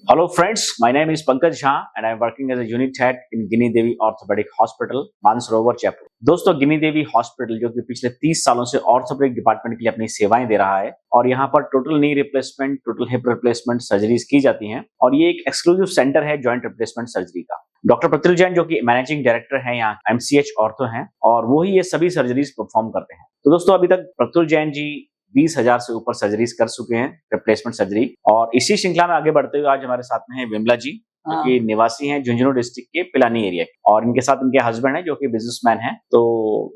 Hello friends, my name is Pankaj Jha and I am working as a unit head in Guinea Devi orthopaedic hospital Mansarovar Jaipur. दोस्तों गिनी देवी hospital जो कि पिछले 30 सालों से orthopaedic department के लिए अपनी सेवाएं दे रहा है और यहाँ पर total knee replacement, total hip replacement surgeries की जाती हैं और ये एक एक्सक्लूसिव सेंटर है जॉइंट रिप्लेसमेंट सर्जरी का। डॉक्टर प्रत्युल जैन जो कि मैनेजिंग डायरेक्टर है यहाँ MCH ऑर्थो हैं और वो ही ये सभी सर्जरीज परफॉर्म करते हैं। तो दोस्तों अभी तक प्रत्युल जैन जी 20,000 से ऊपर सर्जरीज कर चुके हैं, रिप्लेसमेंट सर्जरी। और इसी श्रृंखला में आगे बढ़ते हुए आज हमारे साथ में है विमला जी जो कि निवासी हैं झुंझुनू डिस्ट्रिक्ट के पिलानी एरिया और इनके साथ इनके हस्बैंड है जो कि बिजनेसमैन है। तो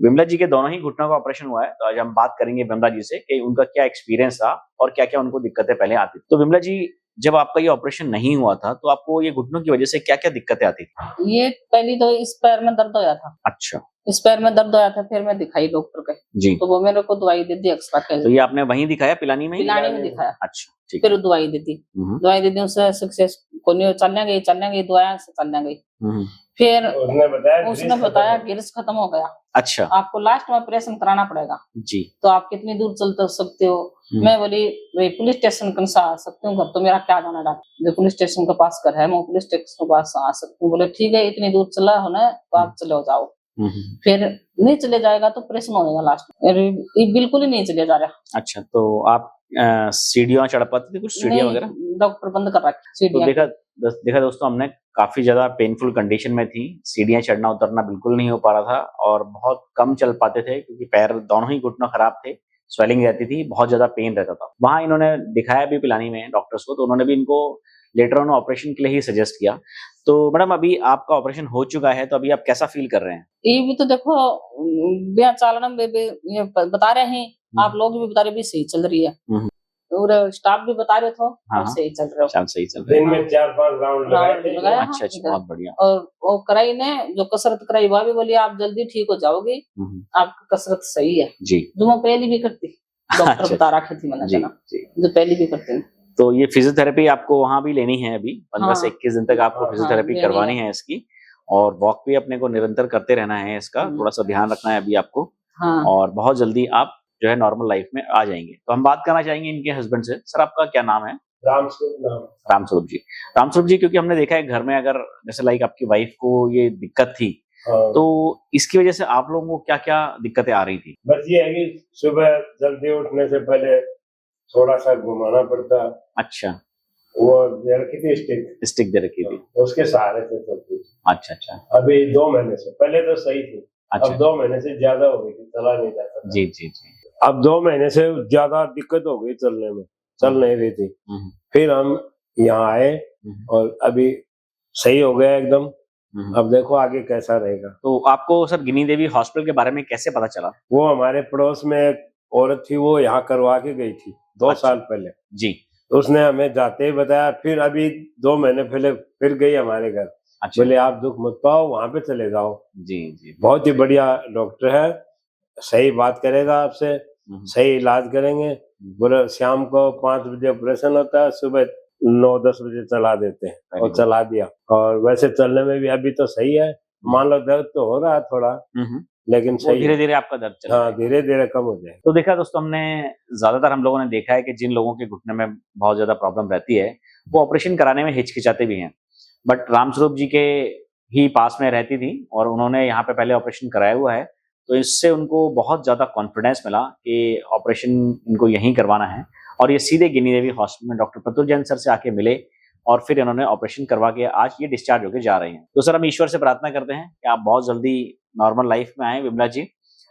विमला जी के दोनों ही घुटनों का ऑपरेशन हुआ है, तो आज हम बात करेंगे विमला जी से कि उनका क्या एक्सपीरियंस रहा और क्या क्या उनको दिक्कतें पहले आती। तो विमला जी, जब आपका ये ऑपरेशन नहीं हुआ था तो आपको ये घुटनों की वजह से क्या क्या दिक्कतें आती थी? ये पहली तो इस पैर में दर्द होया था। अच्छा, इस पैर में दर्द होया था, फिर मैं दिखाई डॉक्टर के जी। तो वो मेरे को दवाई दे दी एक्स्ट्रा के। तो ये आपने वहीं दिखाया पिलानी में? पिलानी में दिखाया। अच्छा, ठीक। फिर दवाई दी थी, दवाई दी थी, उससे सक्सेस को नहीं चलने गई दवाई से चलने गई। फिर उसने बताया गिरिस खत्म हो गया। अच्छा, आपको लास्ट में ऑपरेशन कराना पड़ेगा जी। तो आप कितनी दूर चल सकते हो? मैं बोली भाई पुलिस स्टेशन कौन सा आ सकती हूँ, घर तो मेरा क्या जाना डॉक्टर, जो पुलिस स्टेशन के पास घर है मैं पुलिस स्टेशन के पास आ सकती हूँ। बोले ठीक है, इतनी दूर चला होना तो आप चले जाओ। फिर नहीं चले जाएगा तो ऑपरेशन हो जाएगा लास्ट में। ये बिल्कुल ही नहीं चले जा रहा। अच्छा, तो आप सीढ़ियाँ चढ़ पाते थे, कुछ सीढ़ियाँ वगैरह? डॉक्टर बंद कर रखी। तो देखा दोस्तों, हमने काफी ज्यादा पेनफुल कंडीशन में थी, सीढ़ियाँ चढ़ना उतरना बिल्कुल नहीं हो पा रहा था और बहुत कम चल पाते थे क्योंकि पैर दोनों ही घुटना खराब थे, स्वेलिंग रहती थी, बहुत ज्यादा पेन रहता था। वहां इन्होंने दिखाया भी पिलानी में डॉक्टर्स को, तो उन्होंने भी इनको लेटर ऑन ऑपरेशन के लिए ही सजेस्ट किया। तो मैडम अभी आपका ऑपरेशन हो चुका है, तो अभी आप कैसा फील कर रहे हैं? ये भी तो देखो चालन ये बता रहे हैं, आप लोग भी बता रहे भी सही चल रही है और स्टाफ भी बता रहे थे सही चल रहे हो। सही चल रहा है। दिन में 4-5 राउंड लगाया। अच्छा, बहुत बढ़िया। और वो कराई ने जो कसरत कराई वह भी बोली आप जल्दी ठीक हो जाओगे, आपकी कसरत सही है जी। जो मैं पहले भी करती, डॉक्टर बता रखी थी मैंने जो पहले भी करती। तो ये फिजियोथेरेपी आपको वहां भी लेनी है अभी 15 से 21 दिन तक आपको फिजियोथेरेपी करवानी है इसकी, और वॉक भी अपने को निरंतर करते रहना है, इसका थोड़ा सा ध्यान रखना है अभी आपको। और बहुत जल्दी आप जो है नॉर्मल लाइफ में आ जाएंगे। तो हम बात करना चाहेंगे इनके हस्बैंड से। सर आपका क्या नाम है? रामस्वरूप जी। रामस्वरूप जी, क्योंकि हमने देखा है घर में अगर जैसे लाइक आपकी वाइफ को ये दिक्कत थी तो इसकी वजह से आप लोगों को क्या क्या दिक्कतें आ रही थी? बस ये है कि सुबह जल्दी उठने से पहले थोड़ा सा घुमाना पड़ता। अच्छा, वो दे रखी थी स्टिक दे रखी थी, उसके सहारे से चलती थी। अच्छा, अभी 2 महीने से, पहले तो सही थी। अच्छा। अब 2 महीने से ज्यादा हो गई थी, चला नहीं जाता। जी। अब 2 महीने से ज्यादा दिक्कत हो गई चलने में, चल नहीं रही थी। फिर हम यहाँ आए और अभी सही हो गया एकदम। अब देखो आगे कैसा रहेगा। तो आपको सर गिनी देवी हॉस्पिटल के बारे में कैसे पता चला? वो हमारे पड़ोस में एक औरत थी, वो यहाँ करवा के गई थी 2 साल पहले जी। तो उसने हमें जाते ही बताया। फिर अभी 2 महीने पहले फिर गई हमारे घर। अच्छा। बोले आप दुख मत पाओ, वहां पे चले जाओ। जी। बहुत ही बढ़िया डॉक्टर है, सही बात करेगा आपसे, सही इलाज करेंगे। बोले शाम को 5 बजे ऑपरेशन होता है, सुबह 9-10 बजे चला देते हैं और चला दिया। और वैसे चलने में भी अभी तो सही है, मान लो दर्द तो हो रहा है थोड़ा, लेकिन सही धीरे धीरे आपका दर्द चल रहा है। धीरे धीरे कम हो जाए। तो देखा दोस्तों, हमने ज्यादातर हम लोगों ने देखा है कि जिन लोगों के घुटने में बहुत ज्यादा प्रॉब्लम रहती है वो ऑपरेशन कराने में हिचकिचाते भी हैं, बट रामस्वरूप जी के ही पास में रहती थी और उन्होंने यहाँ पे पहले ऑपरेशन कराया हुआ है, तो इससे उनको बहुत ज्यादा कॉन्फिडेंस मिला कि ऑपरेशन इनको यहीं करवाना है। और ये सीधे गिनी देवी हॉस्पिटल में डॉक्टर प्रत्युल जैन सर से आके मिले और फिर इन्होंने ऑपरेशन करवा के आज ये डिस्चार्ज होकर जा रहे हैं। तो सर हम ईश्वर से प्रार्थना करते हैं कि आप बहुत जल्दी नॉर्मल लाइफ में आए विमला जी,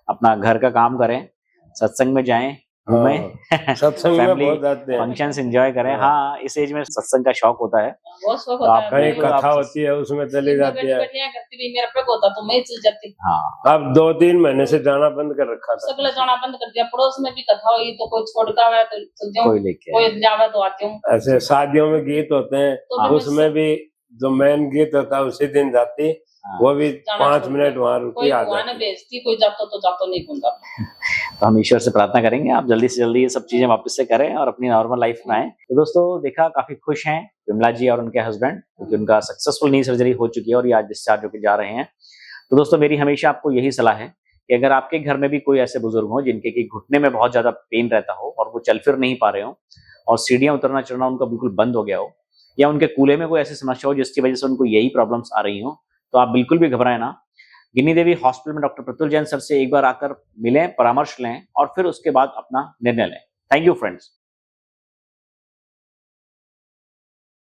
अपना घर का काम करें, सत्संग में जाएं, घूमें, सत्संग में बहुत जाते हैं, फंक्शंस एंजॉय करें। हाँ, इस एज में सत्संग का शौक होता है, बहुत शौक होता है। कहीं कथा होती है उसमें चली जाती है। मेरा पेट होता तो मैं चल जाती। हाँ, अब 2-3 महीने से जाना बंद कर रखा था। सगला जाना बंद कर दिया। पड़ोस में भी कथा हुई तो कोई छोड़ का आवे तो चलती हूँ, कोई जावे तो आती हूँ। ऐसे शादियों में गीत होते हैं तो उसमें भी जो मेन गीत होता है उसी दिन जाती, वो भी 5 मिनट वहाँ रुकी आ जाती। बेचती, कोई जातो तो जातो नहीं घूमता। तो हम ईश्वर से प्रार्थना करेंगे आप जल्दी से जल्दी ये सब चीजें वापस से करें और अपनी नॉर्मल लाइफ में आए। तो दोस्तों देखा, काफी खुश हैं विमला जी और उनके हस्बैंड, क्योंकि उनका सक्सेसफुल नी सर्जरी हो चुकी है और ये आज डिस्चार्ज होकर जा रहे हैं। तो दोस्तों मेरी हमेशा आपको यही सलाह है कि अगर आपके घर में भी कोई ऐसे बुजुर्ग हो जिनके कि घुटने में बहुत ज्यादा पेन रहता हो और वो चल फिर नहीं पा रहे हो और सीढ़ियां उतरना चढ़ना उनका बिल्कुल बंद हो गया हो, या उनके कूल्हे में कोई ऐसी समस्या हो जिसकी वजह से उनको यही प्रॉब्लम्स आ रही हो, तो आप बिल्कुल भी घबराएं ना। गिनी देवी हॉस्पिटल में डॉक्टर प्रतुल जैन सर से एक बार आकर मिलें, परामर्श लें और फिर उसके बाद अपना निर्णय लें। Thank you friends.